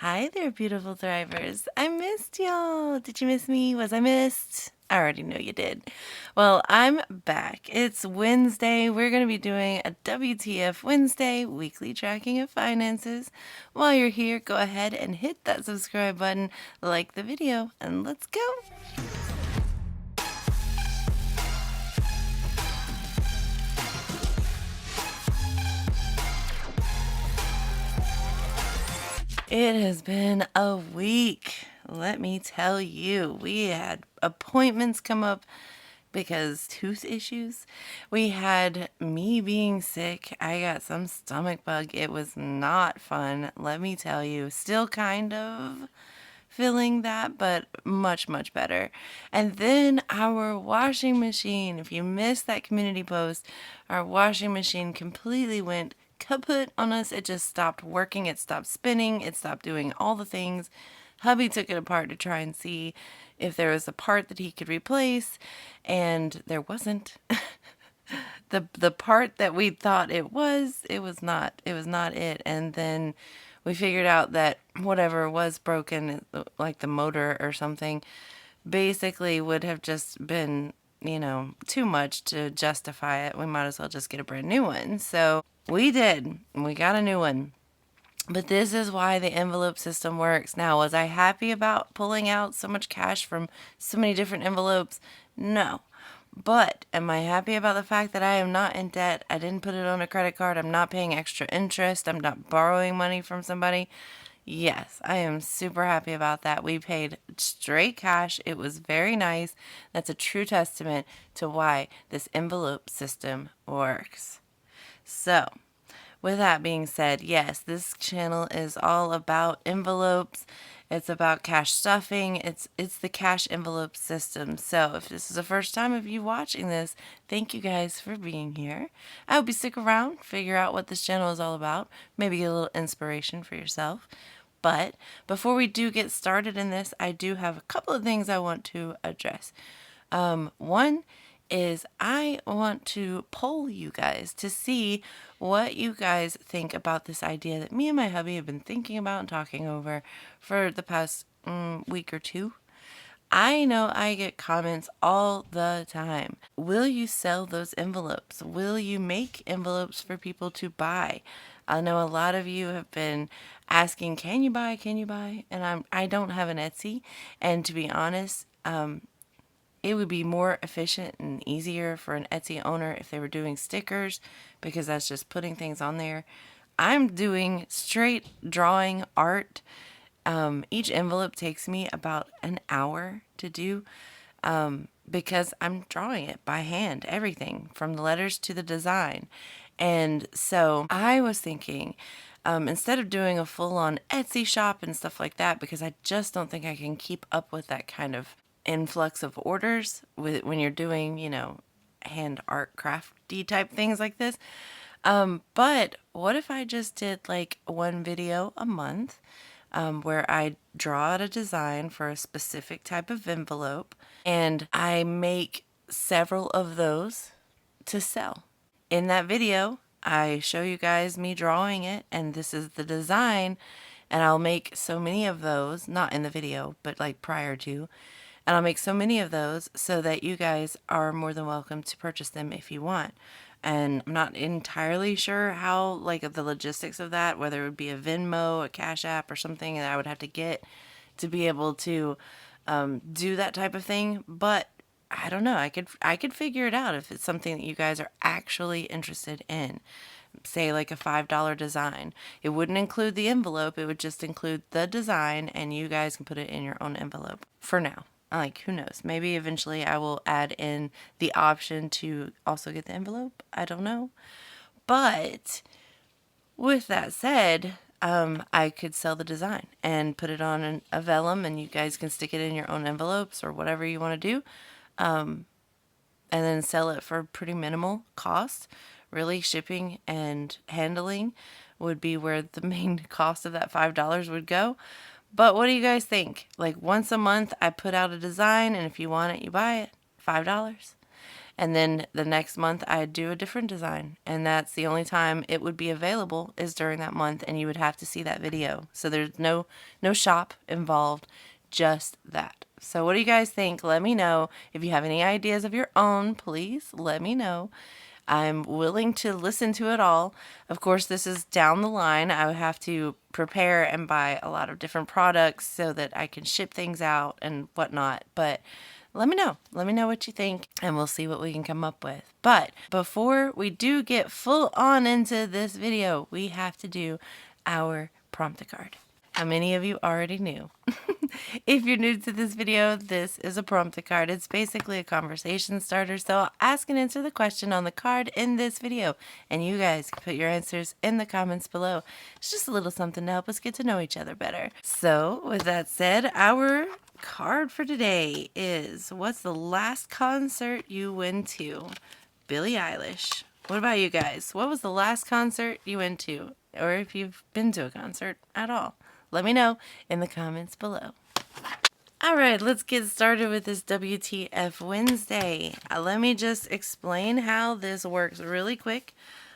Hi there, beautiful thrivers. I missed y'all. Did you miss me? Was I missed? I already know you did. Well, I'm back. It's Wednesday. We're going to be doing a WTF Wednesday, weekly tracking of finances. While you're here, go ahead and hit that subscribe button, like the video, and let's go. It has been a week. Let me tell you, we had appointments come up because tooth issues. We had me being sick. I got some stomach bug. It was not fun. Let me tell you, still kind of feeling that, but much, much better. And then our washing machine, if you missed that community post, our washing machine completely went kaput on us. It just stopped working. It stopped spinning. It stopped doing all the things. Hubby took it apart to try and see if there was a part that he could replace, and there wasn't. The part that we thought it was not. It was not it. And then we figured out that whatever was broken, like the motor or something, basically would have just been, too much to justify it. We might as well just get a brand new one. So we did. We got a new one. But this is why the envelope system works. Now, was I happy about pulling out so much cash from so many different envelopes? No. But am I happy about the fact that I am not in debt? I didn't put it on a credit card. I'm not paying extra interest. I'm not borrowing money from somebody. Yes, I am super happy about that. We paid straight cash. It was very nice. That's a true testament to why this envelope system works. So, with that being said, yes, this channel is all about envelopes. It's about cash stuffing. It's the cash envelope system. So if this is the first time of you watching this, thank you guys for being here. I hope you stick around, figure out what this channel is all about, maybe get a little inspiration for yourself. But before we do get started in this, I do have a couple of things I want to address. One is I want to poll you guys to see what you guys think about this idea that me and my hubby have been thinking about and talking over for the past week or two. I know I get comments all the time. Will you sell those envelopes? Will you make envelopes for people to buy? I know a lot of you have been asking, can you buy? Can you buy? And I don't have an Etsy. And to be honest, it would be more efficient and easier for an Etsy owner if they were doing stickers, because that's just putting things on there. I'm doing straight drawing art. Each envelope takes me about an hour to do, because I'm drawing it by hand, everything from the letters to the design. And so I was thinking, instead of doing a full-on Etsy shop and stuff like that, because I just don't think I can keep up with that kind of influx of orders when you're doing, hand art crafty type things like this. But what if I just did like one video a month, where I draw out a design for a specific type of envelope and I make several of those to sell. In that video, I show you guys me drawing it, and this is the design, and I'll make so many of those, not in the video, but like prior to. And I'll make so many of those so that you guys are more than welcome to purchase them if you want. And I'm not entirely sure how, like, the logistics of that, whether it would be a Venmo, a Cash App, or something that I would have to get to be able to do that type of thing. But I don't know. I could figure it out if it's something that you guys are actually interested in. Say like a $5 design. It wouldn't include the envelope. It would just include the design, and you guys can put it in your own envelope for now. Like, who knows? Maybe eventually I will add in the option to also get the envelope. I don't know. But with that said, I could sell the design and put it on a vellum, and you guys can stick it in your own envelopes or whatever you want to do. And then sell it for pretty minimal cost. Really, shipping and handling would be where the main cost of that $5 would go. But what do you guys think? Like, once a month I put out a design, and if you want it, you buy it. $5. And then the next month I'd do a different design. And that's the only time it would be available is during that month, and you would have to see that video. So there's no shop involved, just that. So what do you guys think? Let me know. If you have any ideas of your own, please let me know. I'm willing to listen to it all. Of course, this is down the line. I would have to prepare and buy a lot of different products so that I can ship things out and whatnot. But let me know. Let me know what you think, and we'll see what we can come up with. But before we do get full on into this video, we have to do our prompt a card. How many of you already knew? If you're new to this video, this is a prompt a card. It's basically a conversation starter. So I'll ask and answer the question on the card in this video, and you guys can put your answers in the comments below. It's just a little something to help us get to know each other better. So with that said, our card for today is, what's the last concert you went to? Billie Eilish. What about you guys? What was the last concert you went to? Or if you've been to a concert at all? Let me know in the comments below. All right, let's get started with this WTF Wednesday. Let me just explain how this works really quick.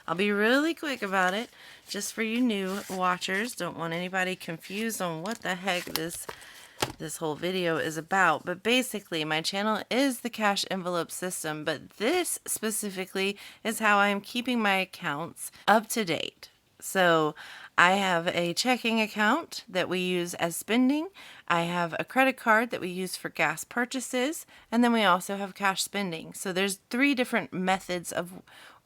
I'll be really quick about it, just for you new watchers. Don't want anybody confused on what the heck this whole video is about. But basically, my channel is the cash envelope system, but this specifically is how I'm keeping my accounts up to date. So I have a checking account that we use as spending. I have a credit card that we use for gas purchases. And then we also have cash spending. So there's 3 different methods of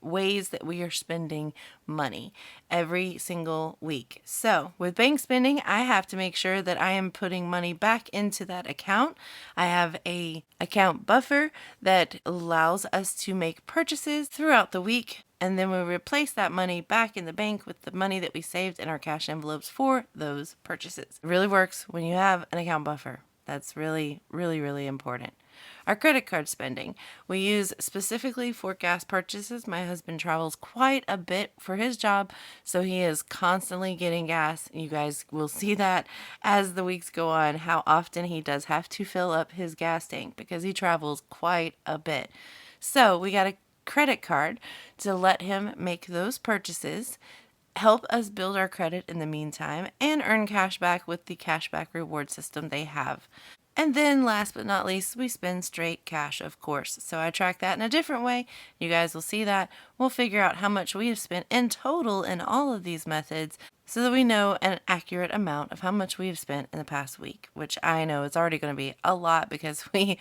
ways that we are spending money every single week. So with bank spending, I have to make sure that I am putting money back into that account. I have a account buffer that allows us to make purchases throughout the week, and then we replace that money back in the bank with the money that we saved in our cash envelopes for those purchases. It really works when you have an account buffer. That's really, really, really important. Our credit card spending, we use specifically for gas purchases. My husband travels quite a bit for his job, so he is constantly getting gas. You guys will see that as the weeks go on, how often he does have to fill up his gas tank because he travels quite a bit. So we got a credit card to let him make those purchases, help us build our credit in the meantime, and earn cash back with the cashback reward system they have. And then last but not least, we spend straight cash, of course. So I track that in a different way. You guys will see that. We'll figure out how much we have spent in total in all of these methods so that we know an accurate amount of how much we have spent in the past week, which I know is already going to be a lot because we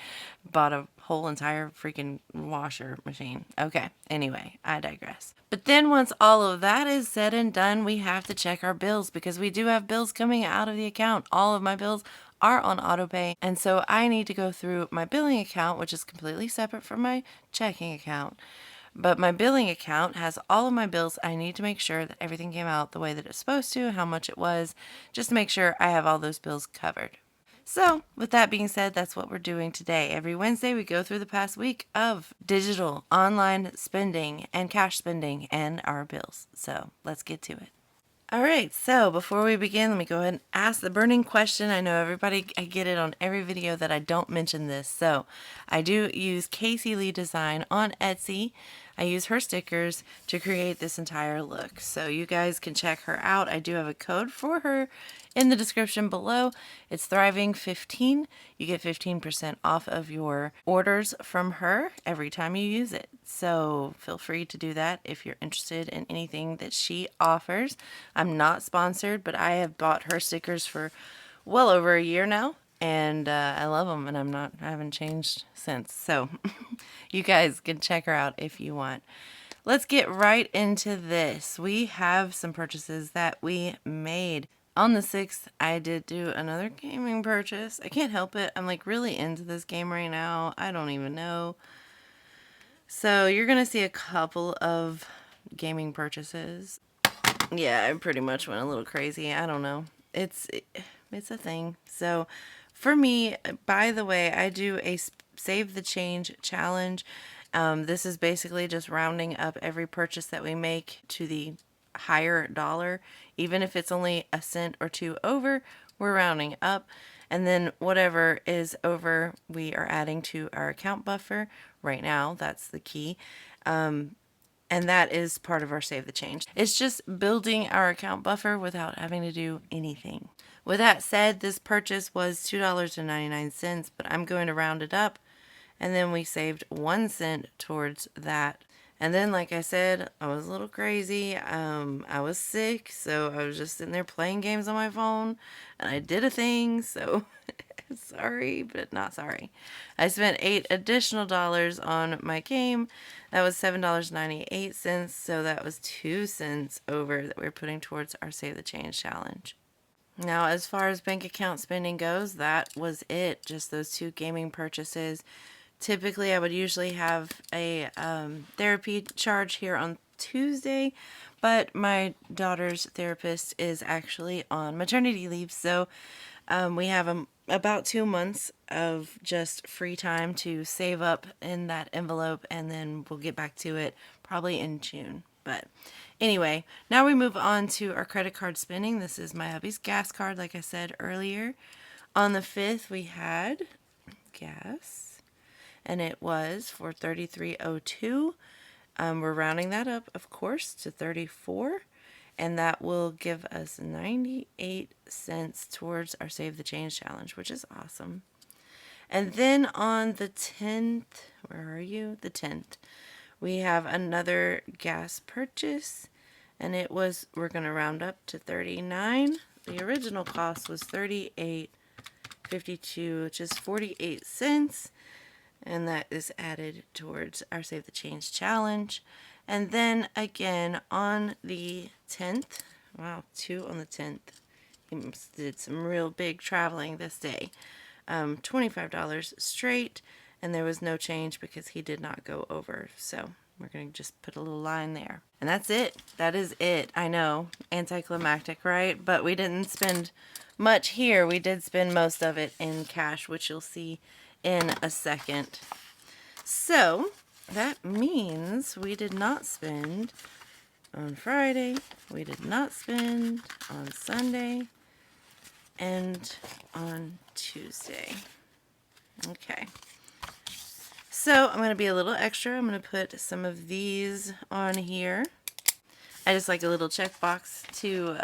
bought a whole entire freaking washer machine. Okay, anyway, I digress. But then once all of that is said and done, we have to check our bills because we do have bills coming out of the account. All of my bills are on auto pay, and so I need to go through my billing account, which is completely separate from my checking account. But my billing account has all of my bills. I need to make sure that everything came out the way that it's supposed to, how much it was, just to make sure I have all those bills covered. So with that being said, that's what we're doing today. Every Wednesday, we go through the past week of digital, online spending, and cash spending, and our bills. So let's get to it. All right, so before we begin, let me go ahead and ask the burning question. I know everybody, I get it on every video that I don't mention this. So I do use Casey Lee Design on Etsy. I use her stickers to create this entire look. So you guys can check her out. I do have a code for her in the description below. It's Thriving15. You get 15% off of your orders from her every time you use it. So feel free to do that if you're interested in anything that she offers. I'm not sponsored, but I have bought her stickers for well over a year now. And I love them, and I haven't changed since. So you guys can check her out if you want. Let's get right into this. We have some purchases that we made. On the 6th, I did do another gaming purchase. I can't help it. I'm like really into this game right now. I don't even know. So you're going to see a couple of gaming purchases. Yeah, I pretty much went a little crazy. I don't know. It's a thing. So for me, by the way, I do a save the change challenge. This is basically just rounding up every purchase that we make to the higher dollar. Even if it's only a cent or two over, we're rounding up. And then whatever is over, we are adding to our account buffer right now. That's the key. And that is part of our Save the Change. It's just building our account buffer without having to do anything. With that said, this purchase was $2.99, but I'm going to round it up. And then we saved 1 cent towards that. And then, like I said, I was a little crazy. I was sick, so I was just sitting there playing games on my phone. And I did a thing, so sorry, but not sorry. I spent $8 additional on my game. That was $7.98, so that was 2 cents over that we're putting towards our Save the Change challenge. Now, as far as bank account spending goes, that was it. Just those 2 gaming purchases. Typically, I would usually have a therapy charge here on Tuesday, but my daughter's therapist is actually on maternity leave, so we have about 2 months of just free time to save up in that envelope, and then we'll get back to it probably in June. But anyway, now we move on to our credit card spending. This is my hubby's gas card, like I said earlier. On the 5th, we had gas, and it was for $33.02. We're rounding that up, of course, to 34, and that will give us 98 cents towards our Save the Change challenge, which is awesome. And then on the 10th, where are you? The 10th, we have another gas purchase, and it was, we're going to round up to 39. The original cost was $38.52, which is 48 cents. And that is added towards our Save the Change challenge. And then again on the 10th, wow, 2 on the 10th. He did some real big traveling this day. $25 straight, and there was no change because he did not go over. So we're going to just put a little line there. And that's it. That is it. I know, anticlimactic, right? But we didn't spend much here. We did spend most of it in cash, which you'll see in a second. So that means we did not spend on Friday, we did not spend on Sunday, and on Tuesday. Okay. So I'm going to be a little extra. I'm going to put some of these on here. I just like a little checkbox to,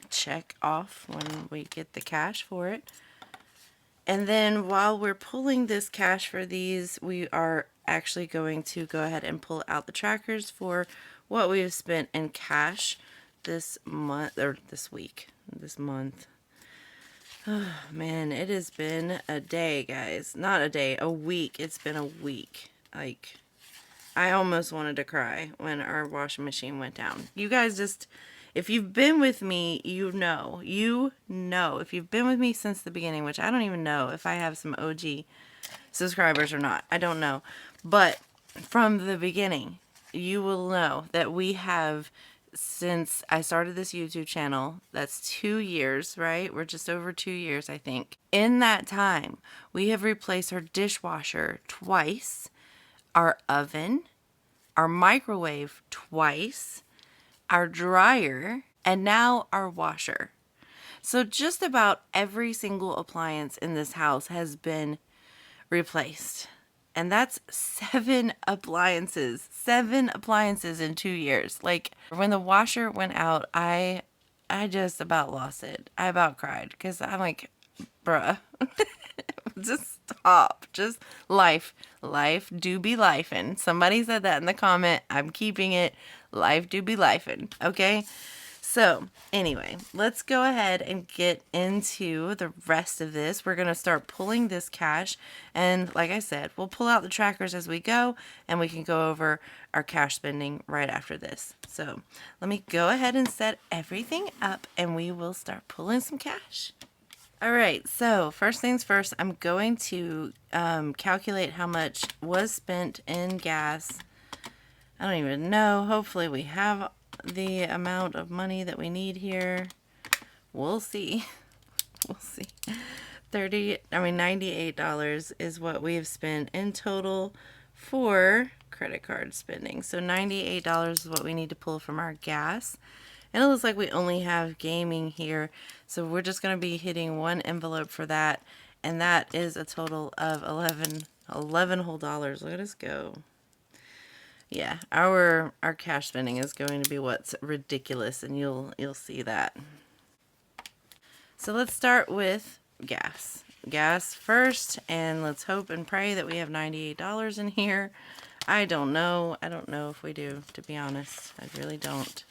check off when we get the cash for it. And then while we're pulling this cash for these, we are actually going to go ahead and pull out the trackers for what we've spent in cash this month, or this week, this month. Oh, man, it has been a day, guys. Not a day, a week. It's been a week. Like, I almost wanted to cry when our washing machine went down. You guys just... If you've been with me, you know. If you've been with me since the beginning, which I don't even know if I have some OG subscribers or not. I don't know. But from the beginning, you will know that we have, since I started this YouTube channel, that's 2 years, right? We're just over 2 years, I think. In that time, we have replaced our dishwasher twice, our oven, our microwave twice, our dryer, and now our washer. So just about every single appliance in this house has been replaced. And that's 7 appliances. 7 appliances in 2 years. Like, when the washer went out, I just about lost it. I about cried because I'm like, bruh, just stop. Just life do be lifing. Somebody said that in the comment. I'm keeping it. Life do be lifing. Okay. So anyway, let's go ahead and get into the rest of this. We're going to start pulling this cash. And like I said, we'll pull out the trackers as we go, and we can go over our cash spending right after this. So let me go ahead and set everything up, and we will start pulling some cash. All right, so first things first, I'm going to calculate how much was spent in gas. I don't even know. Hopefully we have the amount of money that we need here. We'll see. We'll see. $98 is what we have spent in total for credit card spending. So $98 is what we need to pull from our gas. And it looks like we only have gaming here. So we're just going to be hitting one envelope for that. And that is a total of 11 whole dollars. Look at us go. Yeah, our cash spending is going to be what's ridiculous, and you'll see that. So let's start with gas. Gas first, and let's hope and pray that we have $98 in here. I don't know. I don't know if we do, to be honest. I really don't.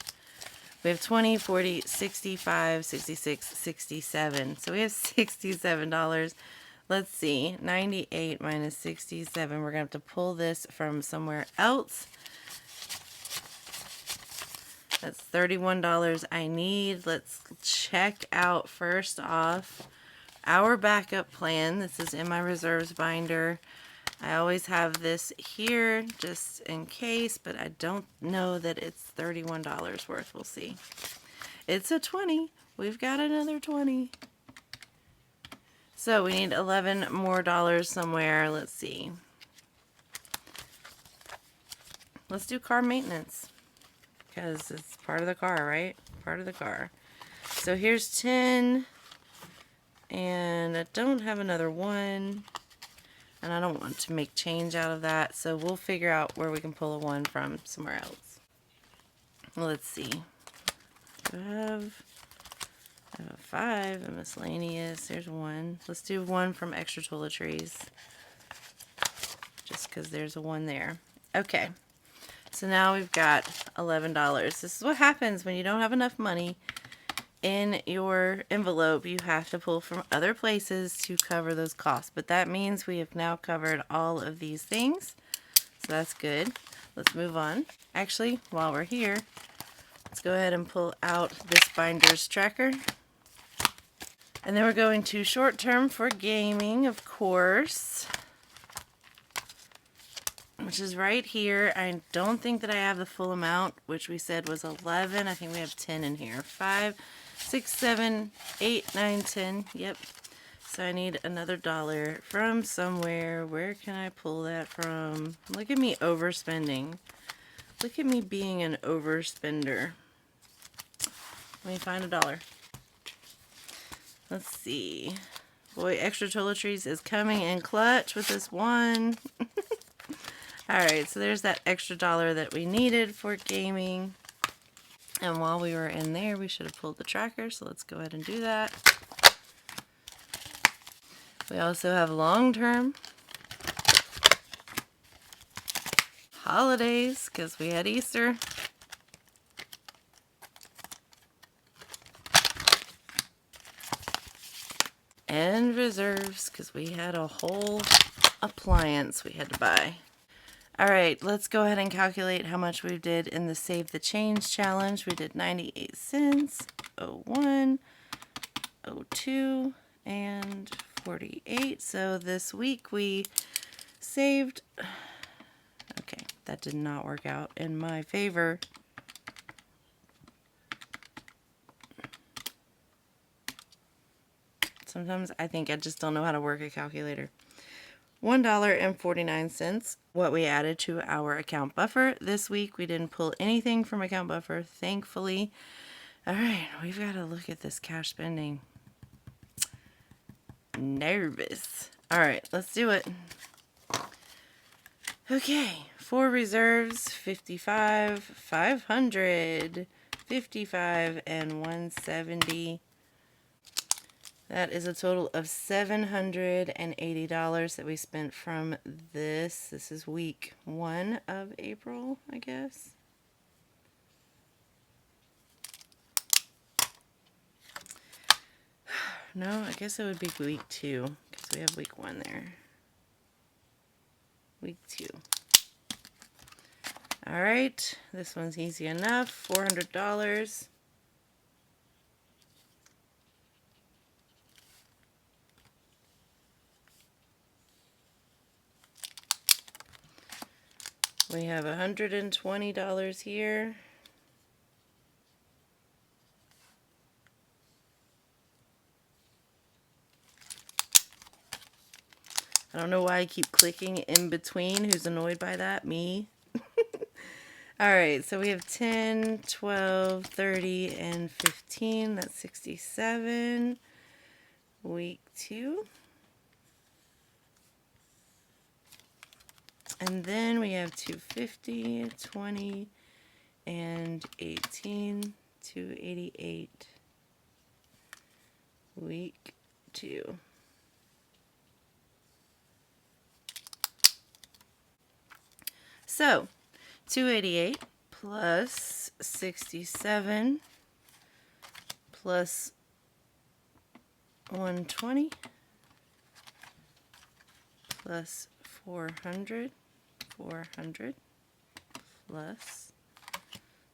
We have 20, 40, 65, 66, 67. So we have $67. Let's see. 98 minus 67. We're going to have to pull this from somewhere else. That's $31 I need. Let's check out first off our backup plan. This is in my reserves binder. I always have this here just in case, but I don't know that it's $31 worth. We'll see. It's a 20. We've got another 20. So we need 11 more dollars somewhere. Let's see. Let's do car maintenance, because it's part of the car, right? Part of the car. So here's 10, and I don't have another 1, and I don't want to make change out of that, so we'll figure out where we can pull a 1 from somewhere else. Let's see. I have a 5, a miscellaneous. There's 1. Let's do 1 from extra toiletries, just because there's a 1 there. Okay. So now we've got $11. This is what happens when you don't have enough money in your envelope. You have to pull from other places to cover those costs. But that means we have now covered all of these things. So that's good. Let's move on. Actually, while we're here, let's go ahead and pull out this binder's tracker. And then we're going to short term for gaming, of course, which is right here. I don't think that I have the full amount, which we said was 11. I think we have 10 in here. 5, 6, 7, 8, 9, 10. Yep. So I need another dollar from somewhere. Where can I pull that from? Look at me overspending. Look at me being an overspender. Let me find a dollar. Let's see. Boy, extra toiletries is coming in clutch with this 1. Alright, so there's that extra dollar that we needed for gaming. And while we were in there, we should have pulled the tracker, so let's go ahead and do that. We also have long-term holidays, because we had Easter. And reserves, because we had a whole appliance we had to buy. Alright, let's go ahead and calculate how much we did in the Save the Change challenge. We did 98 cents, 01, 02, and 48. So this week we saved... Okay, that did not work out in my favor. Sometimes I think I just don't know how to work a calculator. $1.49, what we added to our account buffer. This week we didn't pull anything from account buffer, thankfully. Alright, we've got to look at this cash spending. Nervous. Alright, let's do it. Okay, for reserves, 55, 500, 55, and 170. That is a total of $780 that we spent from this. This is week 1 of April, I guess. No, I guess it would be week 2, because we have week 1 there. Week 2. Alright, this one's easy enough. $400. We have $120 here. I don't know why I keep clicking in between. Who's annoyed by that? Me. All right, so we have 10, 12, 30, and 15. That's 67. Week 2. And then we have 250, 20, and 18. 288. Week 2. So 288 plus 67 plus 120 plus 400 plus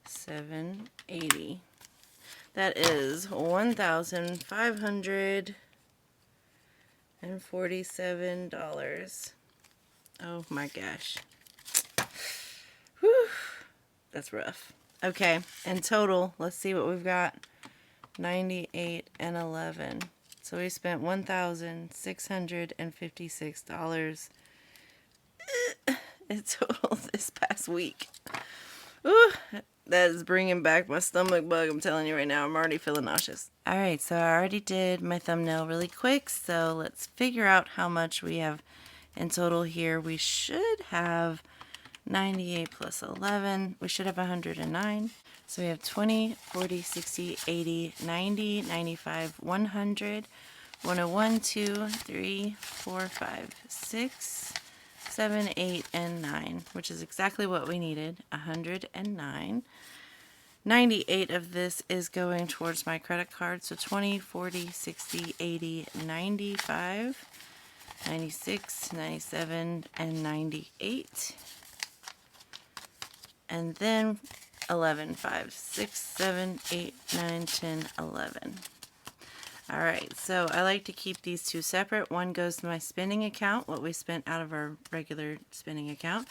780. That is $1,547. Oh my gosh. Whew. That's rough. Okay, in total, let's see what we've got. 98 and 11. So we spent $1,656 in total this past week. Ooh, that is bringing back my stomach bug. I'm telling you right now, I'm already feeling nauseous. All right, so I already did my thumbnail really quick. So let's figure out how much we have in total here. We should have 98 plus 11. We should have 109. So we have 20, 40, 60, 80, 90, 95, 100, 101, 2, 3, 4, 5, 6, 7, 8, and 9, which is exactly what we needed, 109. 98 of this is going towards my credit card, so 20, 40, 60, 80, 95, 96, 97, and 98. And then 11, 5, 6, 7, 8, 9, 10, 11. All right, so I like to keep these two separate. One goes to my spending account, what we spent out of our regular spending account.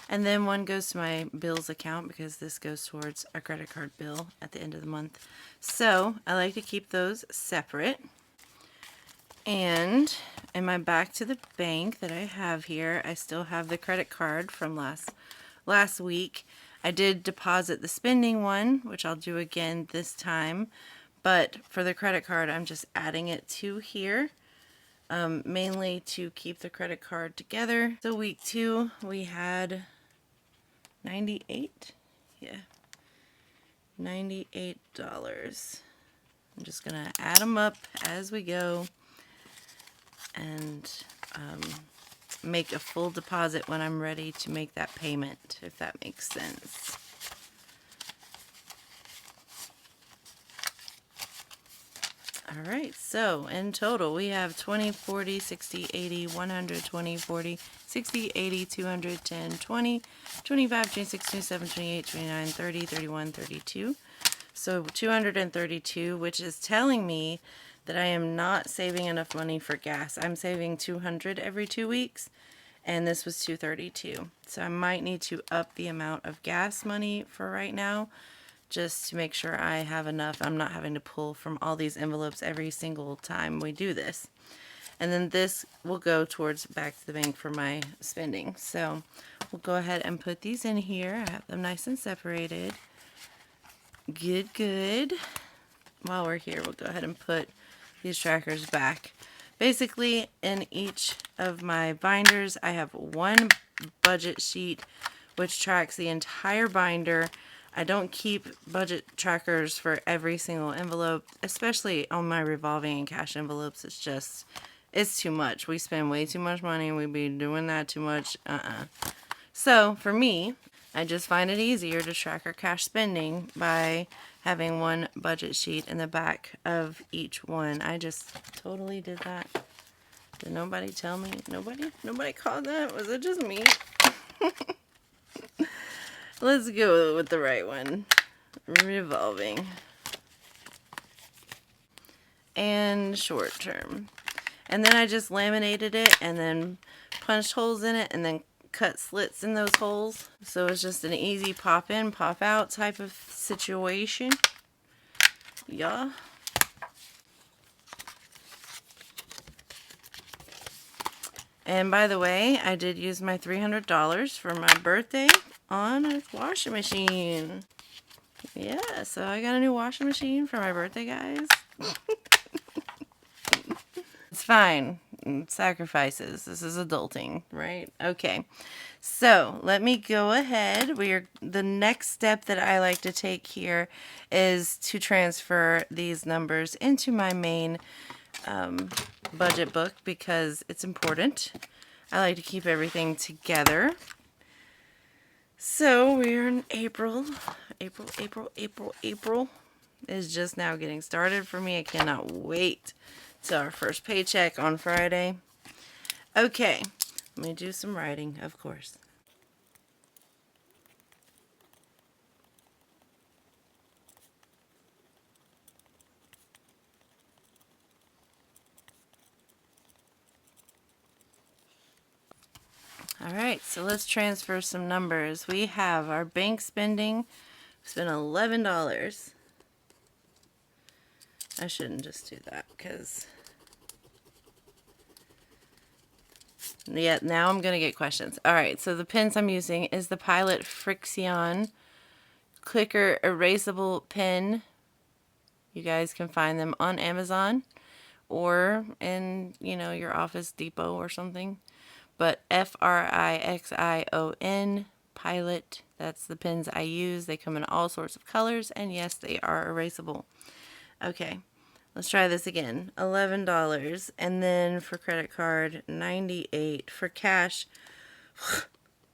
And then one goes to my bills account because this goes towards our credit card bill at the end of the month. So I like to keep those separate. And in my back to the bank that I have here, I still have the credit card from last week. I did deposit the spending one, which I'll do again this time. But for the credit card, I'm just adding it to here, mainly to keep the credit card together. So week 2, we had 98. Yeah, $98. I'm just going to add them up as we go and make a full deposit when I'm ready to make that payment, if that makes sense. All right, so in total we have 20, 40, 60, 80, 100, 20, 40, 60, 80, 200, 10, 20, 25, 26, 27, 28, 29, 30, 31, 32. So 232, which is telling me that I am not saving enough money for gas. I'm saving 200 every 2 weeks, and this was 232. So I might need to up the amount of gas money for right now, just to make sure I have enough. I'm not having to pull from all these envelopes every single time we do this. And then this will go towards back to the bank for my spending. So we'll go ahead and put these in here. I have them nice and separated. Good, good. While we're here, we'll go ahead and put these trackers back. Basically, in each of my binders, I have one budget sheet which tracks the entire binder. I don't keep budget trackers for every single envelope, especially on my revolving and cash envelopes. It's too much. We spend way too much money. We be doing that too much. So for me, I just find it easier to track our cash spending by having one budget sheet in the back of each one. I just totally did that. Did nobody tell me? Nobody caught that? Was it just me? Let's go with the right one. Revolving. And short term. And then I just laminated it and then punched holes in it and then cut slits in those holes. So it's just an easy pop in, pop out type of situation. Yeah. And by the way, I did use my $300 for my birthday. on a washing machine. Yeah, so I got a new washing machine for my birthday, guys. It's fine. Sacrifices. This is adulting, right? Okay. So let me go ahead. The next step that I like to take here is to transfer these numbers into my main budget book because it's important. I like to keep everything together. So we're in April. April is just now getting started for me. I cannot wait till our first paycheck on Friday. Okay, let me do some writing, of course. All right, so let's transfer some numbers. We have our bank spending. Spent $11. I shouldn't just do that because, yeah, now I'm going to get questions. All right, so the pens I'm using is the Pilot Frixion Clicker Erasable Pen. You guys can find them on Amazon or in, your Office Depot or something. But Frixion Pilot, that's the pens I use. They come in all sorts of colors, and yes, they are erasable. Okay, let's try this again. $11, and then for credit card, $98. For cash,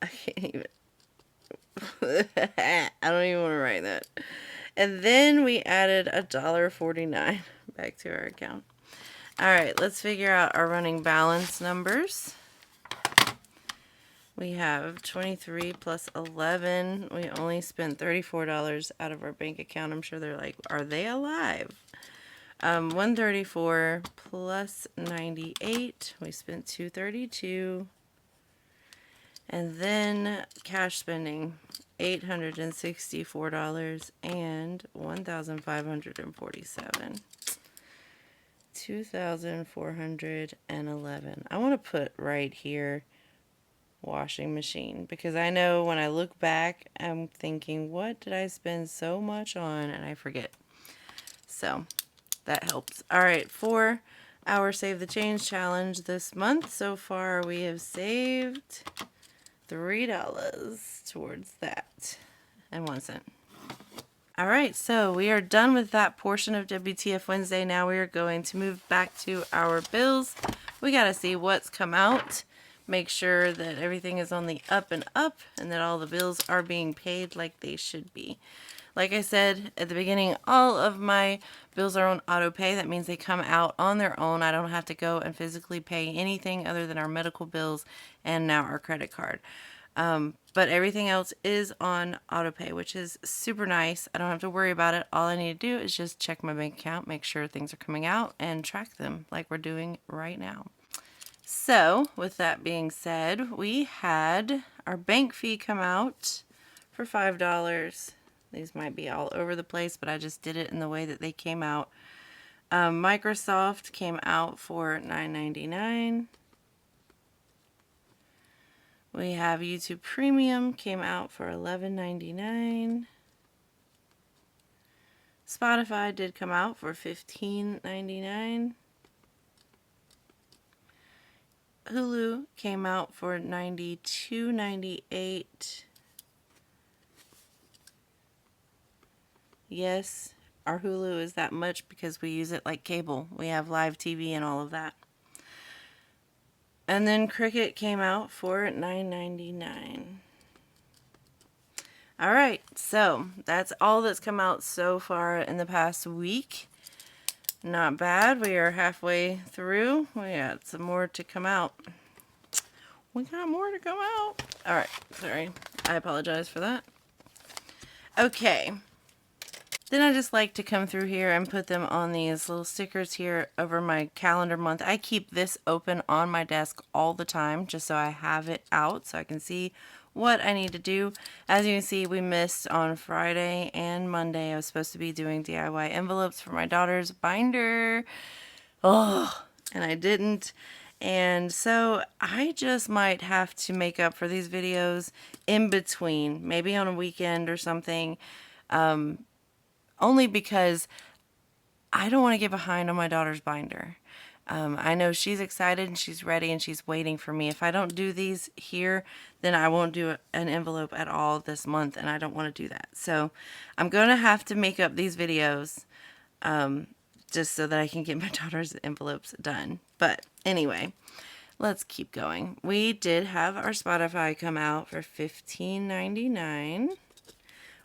I can't even. I don't even want to write that. And then we added $1.49 back to our account. All right, let's figure out our running balance numbers. We have 23 plus 11. We only spent $34 out of our bank account. I'm sure they're like, are they alive? 134 plus 98. We spent $232. And then cash spending, $864 and $1,547. 2,411. I want to put right here washing machine because I know when I look back I'm thinking, what did I spend so much on, and I forget. So that helps. All right, for our Save the Change challenge this month, so far we have saved $3 towards that and 1 cent. All right, so we are done with that portion of WTF Wednesday. Now we are going to move back to our bills. We got to see what's come out. Make sure that everything is on the up and up and that all the bills are being paid like they should be. Like I said at the beginning, all of my bills are on auto pay. That means they come out on their own. I don't have to go and physically pay anything other than our medical bills and now our credit card. But everything else is on auto pay, which is super nice. I don't have to worry about it. All I need to do is just check my bank account, make sure things are coming out, and track them like we're doing right now. So, with that being said, we had our bank fee come out for $5. These might be all over the place, but I just did it in the way that they came out. Microsoft came out for $9.99. We have YouTube Premium came out for $11.99. Spotify did come out for $15.99. Hulu came out for $92.98. Yes, our Hulu is that much because we use it like cable. We have live TV and all of that. And then Cricket came out for $9.99. All right, so that's all that's come out so far in the past week. Not bad. We are halfway through. We got some more to come out. We got more to come out. All right, sorry. I apologize for that. Okay. Then I just like to come through here and put them on these little stickers here over my calendar month. I keep this open on my desk all the time just so I have it out so I can see what I need to do. As you can see, we missed on Friday and Monday. I was supposed to be doing DIY envelopes for my daughter's binder. Oh, and I didn't. And so I just might have to make up for these videos in between, maybe on a weekend or something, only because I don't want to get behind on my daughter's binder. I know she's excited and she's ready and she's waiting for me. If I don't do these here, then I won't do an envelope at all this month, and I don't want to do that. So I'm going to have to make up these videos just so that I can get my daughter's envelopes done. But anyway, let's keep going. We did have our Spotify come out for $15.99.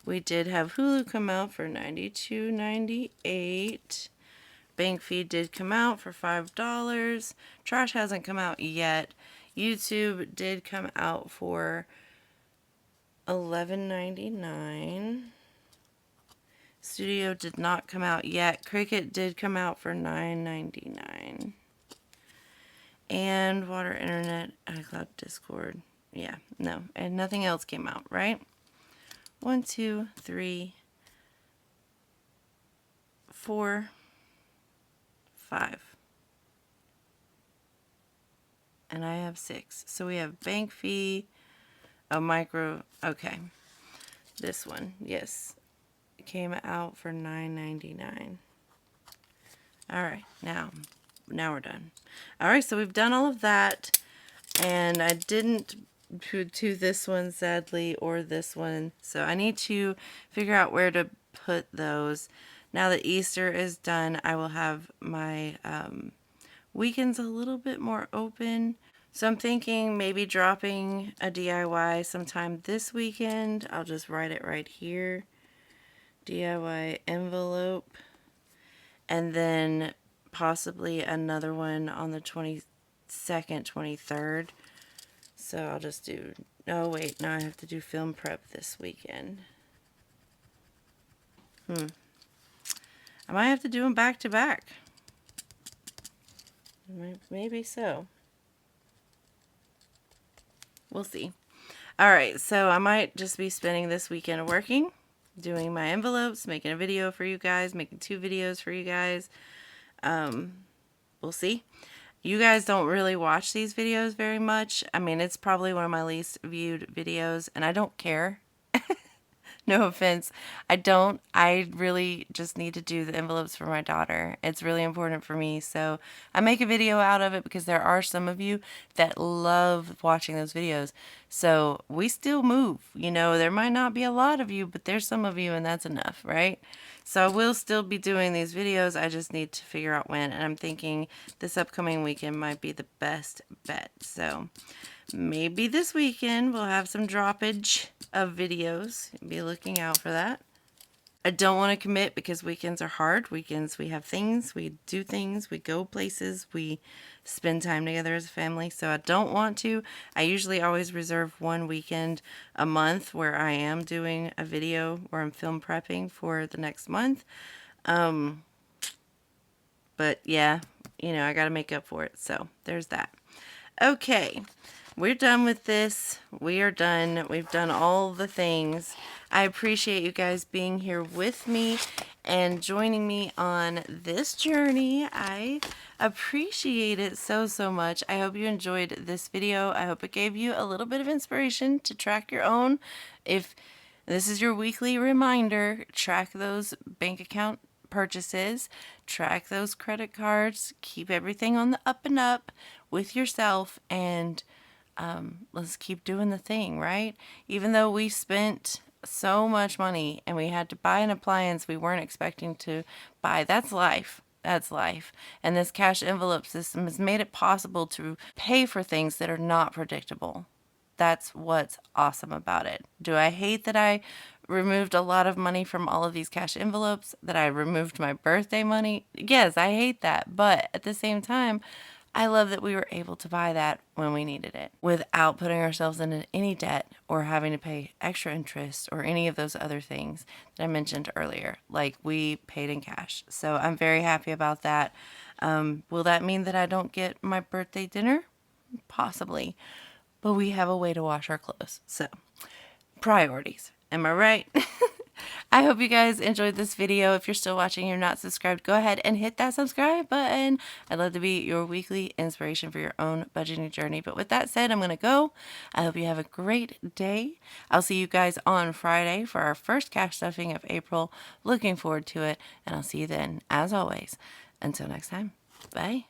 We did have Hulu come out for $92.98. Bank fee did come out for $5. Trash hasn't come out yet. YouTube did come out for $11.99. Studio did not come out yet. Cricut did come out for $9.99. And Water Internet, iCloud, Discord. Yeah, no. And nothing else came out, right? 1, 2, 3, 4, 5. And I have 6. So we have bank fee, a micro. Okay. This one, yes. It came out for $9.99. All right, now we're done. All right, so we've done all of that. And I didn't do this one, sadly, or this one. So I need to figure out where to put those. Now that Easter is done, I will have my weekends a little bit more open. So I'm thinking maybe dropping a DIY sometime this weekend. I'll just write it right here. DIY envelope. And then possibly another one on the 22nd, 23rd. So I'll just do, oh wait, no, I have to do film prep this weekend. I might have to do them back to back. Maybe so. We'll see. All right, so I might just be spending this weekend working, doing my envelopes, making a video for you guys, making 2 videos for you guys. We'll see. You guys don't really watch these videos very much. I mean, it's probably one of my least viewed videos, and I don't care. No offense. I don't. I really just need to do the envelopes for my daughter. It's really important for me. So I make a video out of it because there are some of you that love watching those videos. So we still move. You know, there might not be a lot of you, but there's some of you, and that's enough, right? So I will still be doing these videos. I just need to figure out when. And I'm thinking this upcoming weekend might be the best bet. So maybe this weekend we'll have some droppage of videos. Be looking out for that. I don't want to commit because weekends are hard. Weekends we have things, we do things, we go places, we spend time together as a family. So I don't want to. I usually always reserve one weekend a month where I am doing a video where I'm film prepping for the next month. But yeah, you know, I got to make up for it. So there's that. Okay. We're done with this. We are done. We've done all the things. I appreciate you guys being here with me and joining me on this journey. I appreciate it so, so much. I hope you enjoyed this video. I hope it gave you a little bit of inspiration to track your own. If this is your weekly reminder, track those bank account purchases, track those credit cards, keep everything on the up and up with yourself, and let's keep doing the thing, right? Even though we spent so much money and we had to buy an appliance we weren't expecting to buy, that's life. That's life. And this cash envelope system has made it possible to pay for things that are not predictable. That's what's awesome about it. Do I hate that I removed a lot of money from all of these cash envelopes, that I removed my birthday money? Yes, I hate that. But at the same time, I love that we were able to buy that when we needed it without putting ourselves in any debt or having to pay extra interest or any of those other things that I mentioned earlier. Like, we paid in cash. So I'm very happy about that. Will that mean that I don't get my birthday dinner? Possibly. But we have a way to wash our clothes. So, priorities. Am I right? I hope you guys enjoyed this video. If you're still watching and you're not subscribed, go ahead and hit that subscribe button. I'd love to be your weekly inspiration for your own budgeting journey. But with that said, I'm going to go. I hope you have a great day. I'll see you guys on Friday for our first cash stuffing of April. Looking forward to it. And I'll see you then, as always. Until next time, bye.